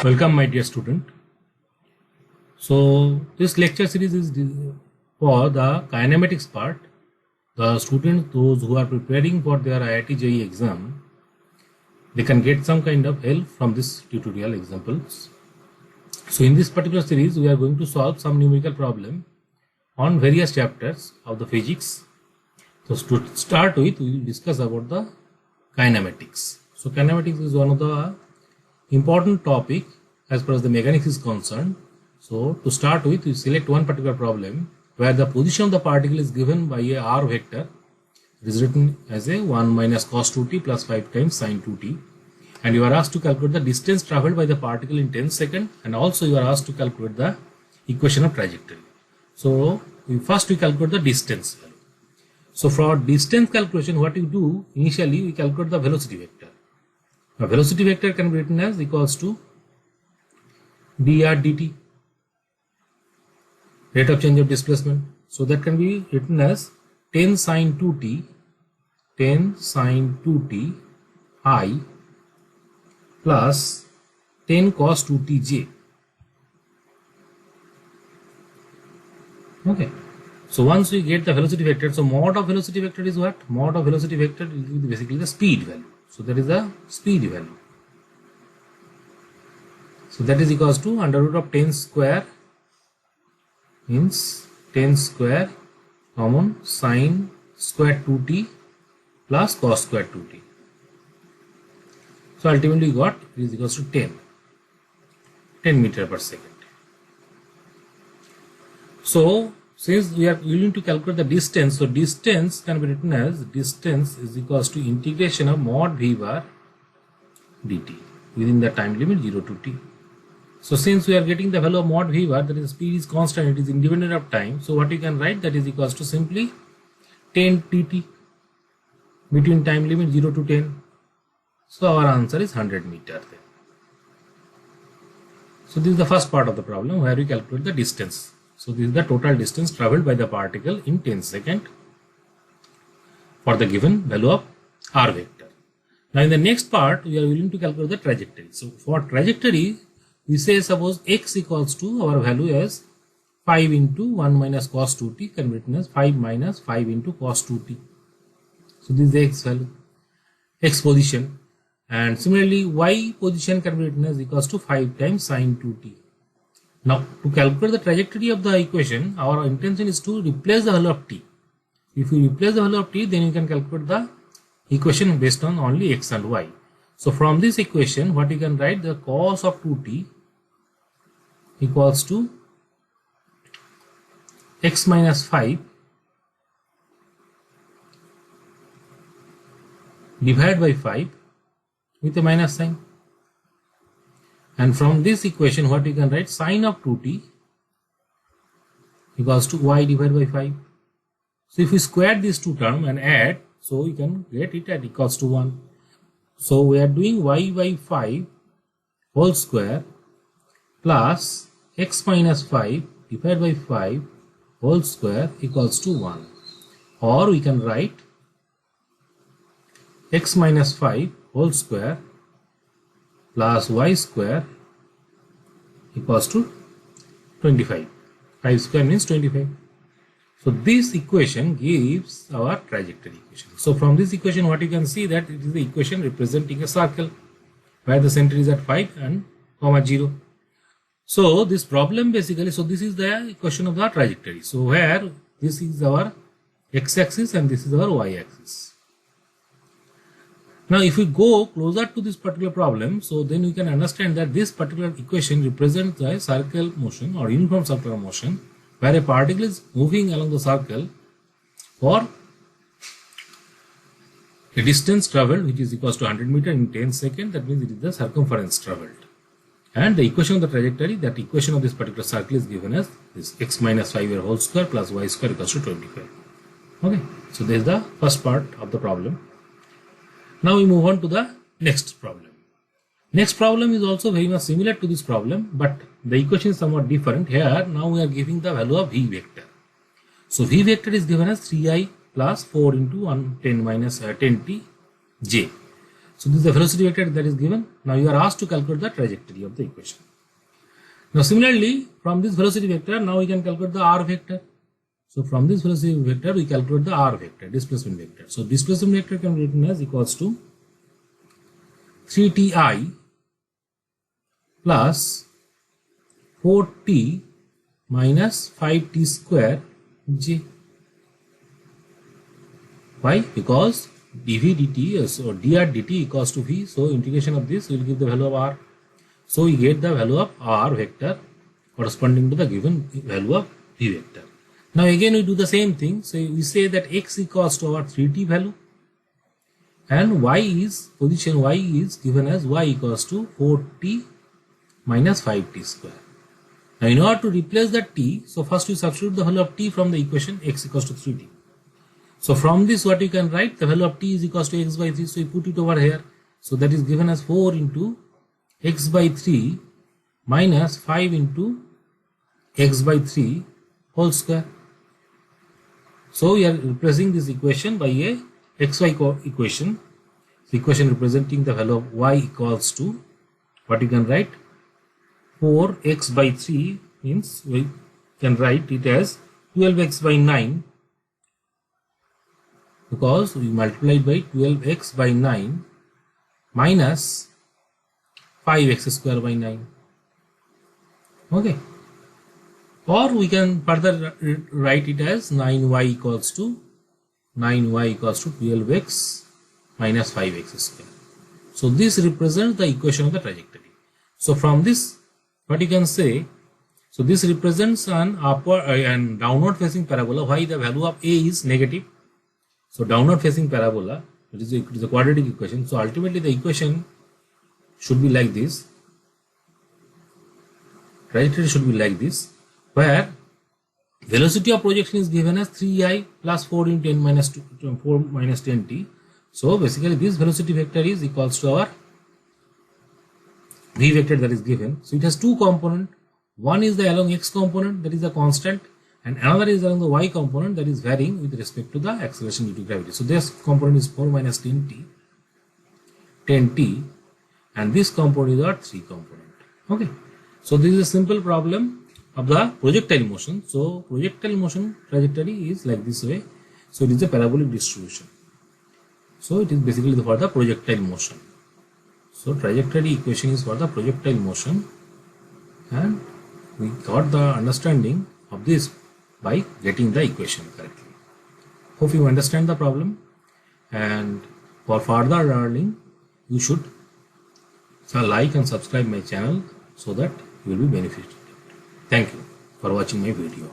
Welcome, my dear student. So this lecture series is for the kinematics part. The students, those who are preparing for their IIT JEE exam, they can get some kind of help from this tutorial examples. So in this particular series, we are going to solve some numerical problem on various chapters of the physics. So to start with, we will discuss about the kinematics. So kinematics is one of the important topic as far as the mechanics is concerned. So to start with, you select one particular problem where the position of the particle is given by a r vector. It is written as a 1 minus cos 2t plus 5 times sin 2t, and you are asked to calculate the distance traveled by the particle in 10 seconds, and also you are asked to calculate the equation of trajectory. So first we calculate the distance value. So for distance calculation, what you do initially, we calculate the velocity vector. Now velocity vector can be written as equals to dr dt, rate of change of displacement. So that can be written as 10 sin 2t I plus 10 cos 2t j. Okay. So once we get the velocity vector, so mod of velocity vector is what? Mod of velocity vector is basically the speed value. So that is the speed value. So that is equals to under root of 10 square means 10 square common sin square 2t plus cos square 2t. So ultimately we got it is equals to 10 meter per second. So since we are willing to calculate the distance, so distance can be written as distance is equals to integration of mod v bar dt within the time limit 0 to t. So since we are getting the value of mod v bar, that is speed is constant, it is independent of time. So what you can write, that is equals to simply 10 tt between time limit 0 to 10. So our answer is 100 meter then. So this is the first part of the problem where we calculate the distance. So this is the total distance traveled by the particle in 10 seconds for the given value of r vector. Now in the next part, we are willing to calculate the trajectory. So for trajectory, we say suppose x equals to our value as 5 into 1 minus cos 2t, can be written as 5 minus 5 into cos 2t. So this is the x value, x position, and similarly y position can be written as equals to 5 times sin 2t. Now to calculate the trajectory of the equation, our intention is to replace the value of t. If you replace the value of t, then you can calculate the equation based on only x and y. So from this equation, what you can write, the cos of 2t equals to x minus 5 divided by 5 with a minus sign. And from this equation, what you can write, sine of 2t equals to y divided by 5. So if we square these two terms and add, so you can get it at equals to 1. So we are doing y by 5 whole square plus x minus 5 divided by 5 whole square equals to 1. Or we can write x minus 5 whole square plus y square equals to 25. 5 square means 25. So this equation gives our trajectory equation. So from this equation, what you can see, that it is the equation representing a circle where the center is at 5 and comma 0. So this problem basically, so this is the equation of the trajectory. So where this is our x-axis and this is our y-axis. Now if we go closer to this particular problem, so then we can understand that this particular equation represents a circle motion or uniform circular motion where a particle is moving along the circle for a distance traveled which is equals to 100 meter in 10 seconds. That means it is the circumference traveled. And the equation of the trajectory, that equation of this particular circle is given as this x minus 5 whole square plus y square equals to 25. Okay, so this is the first part of the problem. Now we move on to the next problem. Next problem is also very much similar to this problem, but the equation is somewhat different. Here now we are giving the value of v vector. So v vector is given as 3i plus 4 into 10 minus 10t j. So this is the velocity vector that is given. Now you are asked to calculate the trajectory of the equation. Now similarly, from this velocity vector, now we can calculate the r vector. So from this velocity vector, we calculate the r vector, displacement vector. So displacement vector can be written as equals to 3ti plus 4t minus 5t square j. Why? Because dv dt or dr dt equals to v. So integration of this will give the value of r. So we get the value of r vector corresponding to the given value of v vector. Now again we do the same thing. So we say that x equals to our 3t value and y is position y is given as y equals to 4t minus 5t square. Now in order to replace the t, so first we substitute the value of t from the equation x equals to 3t. So from this what you can write, the value of t is equals to x by 3, so we put it over here. So that is given as 4 into x by 3 minus 5 into x by 3 whole square. So we are replacing this equation by a xy equation. The equation representing the value of y equals to what you can write, 4x by 3 means we can write it as 12x by 9, because we multiplied by 12x by 9 minus 5x square by 9. Okay. Or we can further write it as 9y equals to 12x minus 5x square. So this represents the equation of the trajectory. So from this what you can say, so this represents an upward and downward facing parabola. Why? The value of a is negative. So downward facing parabola, it is a quadratic equation. So ultimately the equation should be like this. Trajectory should be like this, where velocity of projection is given as 3i plus 4 into 10 minus 2, 4 minus 10t. So basically this velocity vector is equals to our v vector that is given. So it has two components. One is the along x component, that is the constant, and another is along the y component, that is varying with respect to the acceleration due to gravity. So this component is 4 minus 10t, and this component is our 3 component. Okay. So this is a simple problem of the projectile motion. So projectile motion trajectory is like this way. So it is a parabolic distribution. So it is basically for the projectile motion. So trajectory equation is for the projectile motion, and we got the understanding of this by getting the equation correctly. Hope you understand the problem, and for further learning you should like and subscribe my channel so that you will be benefited. Thank you for watching my video.